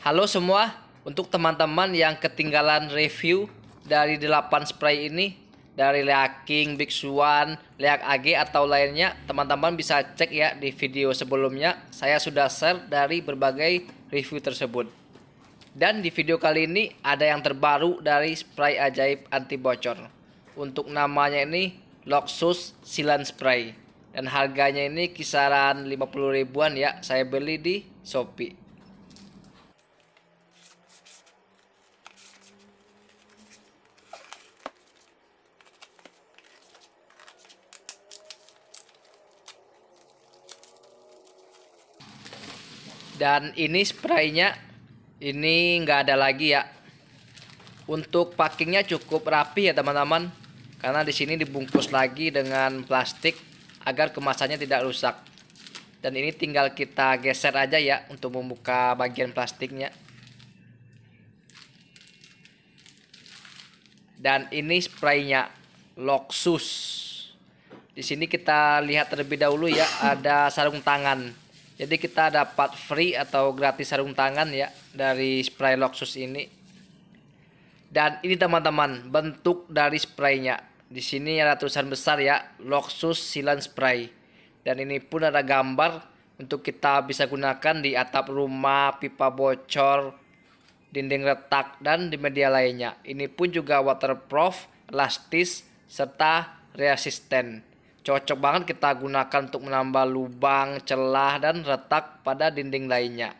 Halo semua, untuk teman-teman yang ketinggalan review dari 8 spray ini, dari Lea King, Big Swan, Lea AG atau lainnya, teman-teman bisa cek ya di video sebelumnya. Saya sudah share dari berbagai review tersebut. Dan di video kali ini ada yang terbaru dari spray ajaib anti bocor. Untuk namanya ini Luxus Sealant Spray. Dan harganya ini kisaran 50 ribuan ya, saya beli di Shopee. Dan ini spraynya ini nggak ada lagi ya. Untuk packingnya cukup rapi ya teman-teman, karena di sini dibungkus lagi dengan plastik agar kemasannya tidak rusak. Dan ini tinggal kita geser aja ya untuk membuka bagian plastiknya. Dan ini spraynya Luxus. Di sini kita lihat terlebih dahulu ya, ada sarung tangan. Jadi kita dapat free atau gratis sarung tangan ya dari spray Luxus ini. Dan ini teman-teman, bentuk dari spraynya. Di sini ada tulisan besar ya, Luxus Sealant Spray. Dan ini pun ada gambar untuk kita bisa gunakan di atap rumah, pipa bocor, dinding retak, dan di media lainnya. Ini pun juga waterproof, elastis, serta resisten. Cocok banget kita gunakan untuk menambah lubang, celah, dan retak pada dinding lainnya.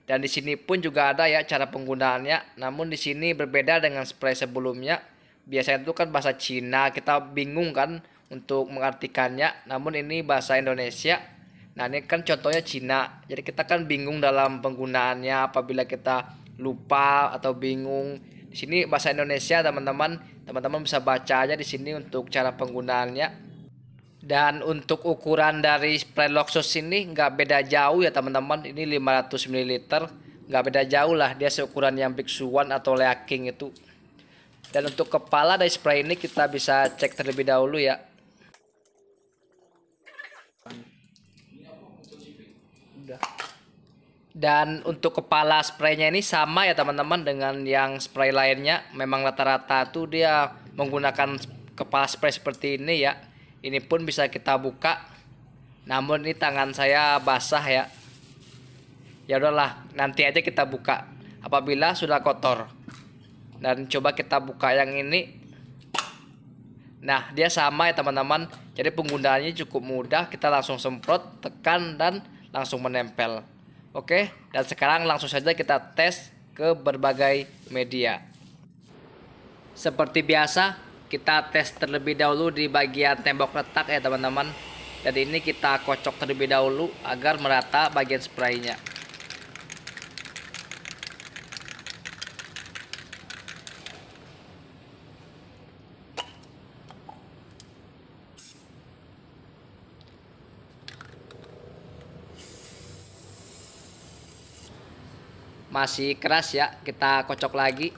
Dan di sini pun juga ada ya cara penggunaannya. Namun di sini berbeda dengan spray sebelumnya. Biasanya itu kan bahasa Cina, kita bingung kan untuk mengartikannya. Namun ini bahasa Indonesia. Nah ini kan contohnya Cina. Jadi kita kan bingung dalam penggunaannya apabila kita lupa atau bingung. Di sini bahasa Indonesia teman-teman. Teman-teman bisa baca aja di sini untuk cara penggunaannya. Dan untuk ukuran dari spray Luxus ini nggak beda jauh ya teman-teman. Ini 500 ml, nggak beda jauh lah, dia seukuran yang Big Swan atau Lea King itu. Dan untuk kepala dari spray ini kita bisa cek terlebih dahulu ya. Dan untuk kepala spraynya ini sama ya teman-teman dengan yang spray lainnya. Memang rata-rata tuh dia menggunakan kepala spray seperti ini ya. Ini pun bisa kita buka. Namun ini tangan saya basah ya. Ya udahlah, nanti aja kita buka apabila sudah kotor. Dan coba kita buka yang ini. Nah, dia sama ya teman-teman. Jadi penggunaannya cukup mudah. Kita langsung semprot, tekan, dan langsung menempel. Oke, dan sekarang langsung saja kita tes ke berbagai media. Seperti biasa, kita tes terlebih dahulu di bagian tembok retak ya teman-teman. Dan ini kita kocok terlebih dahulu agar merata bagian spraynya. Masih keras ya, kita kocok lagi.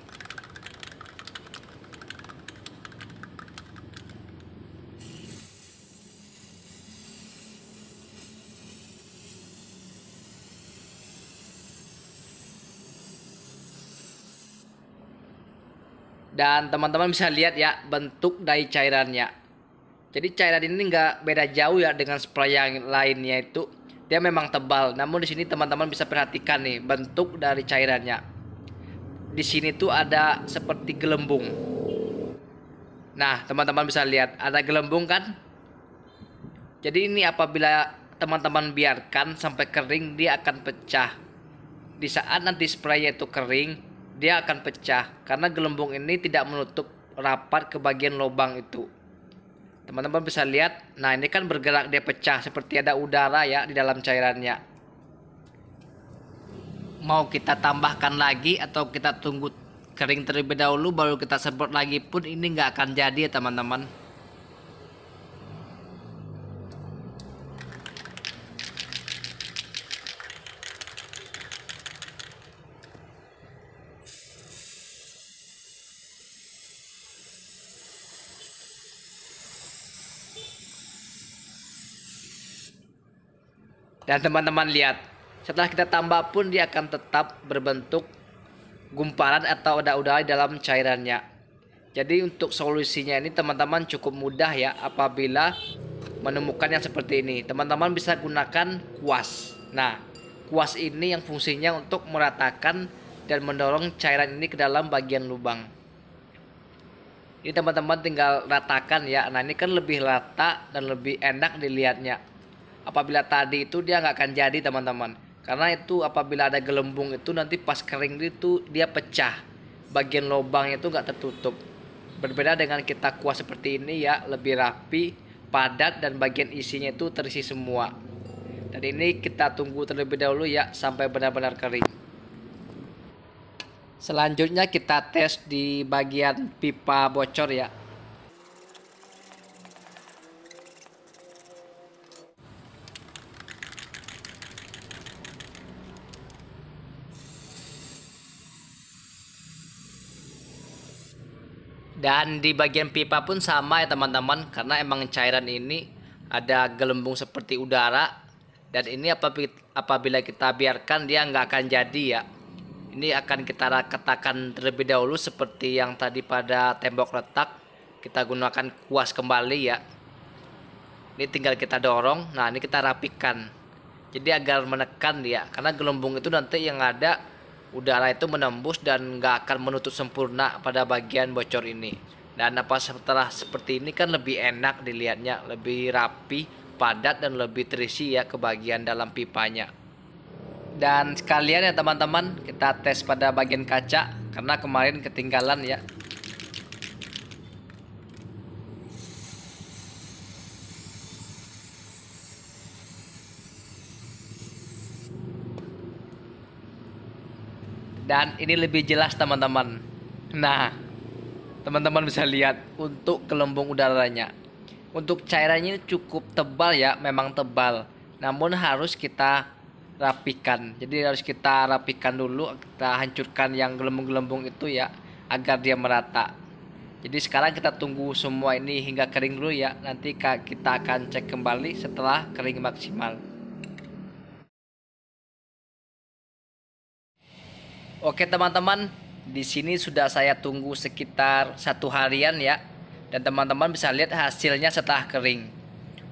Dan teman-teman bisa lihat ya bentuk dari cairannya. Jadi cairan ini nggak beda jauh ya dengan spray yang lainnya itu. Dia memang tebal. Namun di sini teman-teman bisa perhatikan nih bentuk dari cairannya. Di sini tuh ada seperti gelembung. Nah teman-teman bisa lihat ada gelembung kan. Jadi ini apabila teman-teman biarkan sampai kering dia akan pecah. Di saat nanti spraynya itu kering, dia akan pecah karena gelembung ini tidak menutup rapat ke bagian lubang itu. Teman-teman bisa lihat, nah ini kan bergerak, dia pecah seperti ada udara ya di dalam cairannya. Mau kita tambahkan lagi atau kita tunggu kering terlebih dahulu baru kita semprot lagi pun ini nggak akan jadi ya teman-teman. Dan teman-teman lihat, Setelah kita tambah pun dia akan tetap berbentuk gumpalan atau ada udara di dalam cairannya. Jadi untuk solusinya ini teman-teman cukup mudah ya apabila menemukan yang seperti ini. Teman-teman bisa gunakan kuas. Nah, kuas ini yang fungsinya untuk meratakan dan mendorong cairan ini ke dalam bagian lubang. Ini teman-teman tinggal ratakan ya. Nah, ini kan lebih rata dan lebih enak dilihatnya. Apabila tadi itu dia nggak akan jadi teman-teman. Karena itu apabila ada gelembung itu nanti pas kering itu dia pecah. Bagian lubangnya itu nggak tertutup. Berbeda dengan kita kuas seperti ini ya, lebih rapi, padat, dan bagian isinya itu terisi semua. Dan ini kita tunggu terlebih dahulu ya sampai benar-benar kering. Selanjutnya kita tes di bagian pipa bocor ya. Dan di bagian pipa pun sama ya teman-teman, karena emang cairan ini ada gelembung seperti udara. Dan ini apabila kita biarkan dia nggak akan jadi ya. Ini akan kita ratakan terlebih dahulu seperti yang tadi pada tembok retak. Kita gunakan kuas kembali ya. Ini tinggal kita dorong. Nah, ini kita rapikan. Jadi agar menekan dia, karena gelembung itu nanti yang ada udara itu menembus dan nggak akan menutup sempurna pada bagian bocor ini. Dan setelah seperti ini kan lebih enak dilihatnya, lebih rapi, padat, dan lebih terisi ya ke bagian dalam pipanya. Dan sekalian ya teman-teman, kita tes pada bagian kaca karena kemarin ketinggalan ya. Dan ini lebih jelas teman-teman. Nah, teman-teman bisa lihat untuk gelembung udaranya. Untuk cairannya ini cukup tebal ya, memang tebal. Namun harus kita rapikan. Jadi harus kita rapikan dulu, kita hancurkan yang gelembung-gelembung itu ya, agar dia merata. Jadi sekarang kita tunggu semua ini hingga kering dulu ya. Nanti kita akan cek kembali setelah kering maksimal. Oke teman-teman, di sini sudah saya tunggu sekitar 1 harian ya. Dan teman-teman bisa lihat hasilnya setelah kering.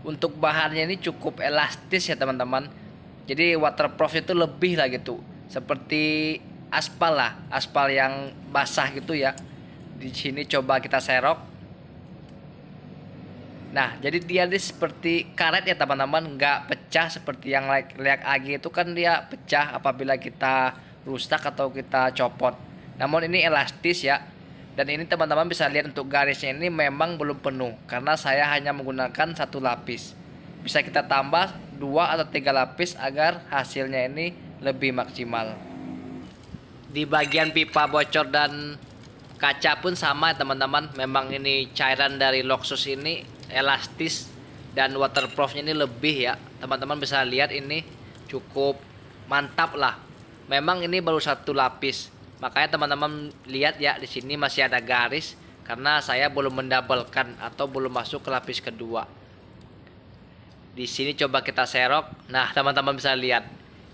Untuk bahannya ini cukup elastis ya teman-teman. Jadi waterproof itu lebih lah gitu. Seperti aspal lah, aspal yang basah gitu ya. Di sini coba kita serok. Nah, jadi dia ini seperti karet ya teman-teman, nggak pecah seperti yang leak agi itu kan dia pecah apabila kita rusak atau kita copot. Namun ini elastis ya. Dan ini teman-teman bisa lihat untuk garisnya ini memang belum penuh karena saya hanya menggunakan 1 lapis. Bisa kita tambah 2 atau 3 lapis agar hasilnya ini lebih maksimal. Di bagian pipa bocor dan kaca pun sama teman-teman. Memang ini cairan dari Loxus ini elastis dan waterproofnya ini lebih ya. Teman-teman bisa lihat ini cukup mantap lah. Memang ini baru 1 lapis. Makanya teman-teman lihat ya di sini masih ada garis karena saya belum mendabelkan atau belum masuk ke lapis kedua. Di sini coba kita serok. Nah, teman-teman bisa lihat.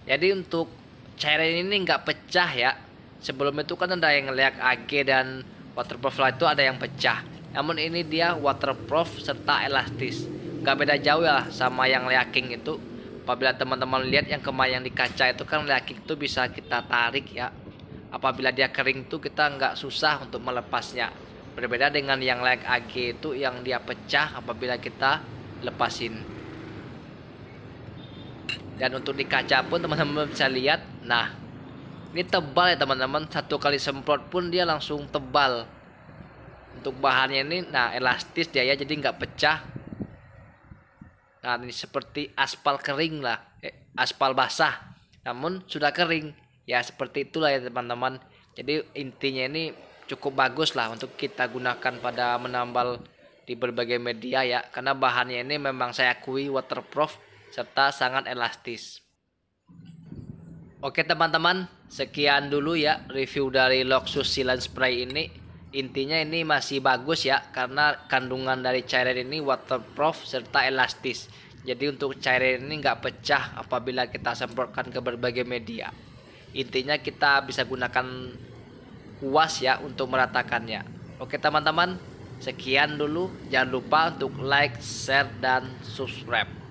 Jadi untuk cairan ini nggak pecah ya. Sebelum itu kan ada yang leak AG dan waterproof lah itu ada yang pecah. Namun ini dia waterproof serta elastis. Nggak beda jauh ya sama yang leaking itu. Apabila teman-teman lihat yang kemarin di kaca itu kan leaking itu bisa kita tarik ya. Apabila dia kering tuh kita nggak susah untuk melepasnya. Berbeda dengan yang leak AG itu yang dia pecah apabila kita lepasin. Dan untuk di kaca pun teman-teman bisa lihat. Nah, ini tebal ya teman-teman. 1 kali semprot pun dia langsung tebal. Untuk bahannya ini nah elastis dia ya, jadi nggak pecah. Nah, ini seperti aspal kering lah, aspal basah. Namun sudah kering. Ya seperti itulah ya teman-teman. Jadi intinya ini cukup bagus lah untuk kita gunakan pada menambal di berbagai media ya. Karena bahannya ini memang saya akui waterproof serta sangat elastis. Oke teman-teman, sekian dulu ya review dari Loxus Sealant Spray ini. Intinya ini masih bagus ya karena kandungan dari cairan ini waterproof serta elastis. Jadi untuk cairan ini nggak pecah apabila kita semprotkan ke berbagai media. Intinya kita bisa gunakan kuas ya untuk meratakannya. Oke teman-teman, sekian dulu. Jangan lupa untuk like, share, dan subscribe.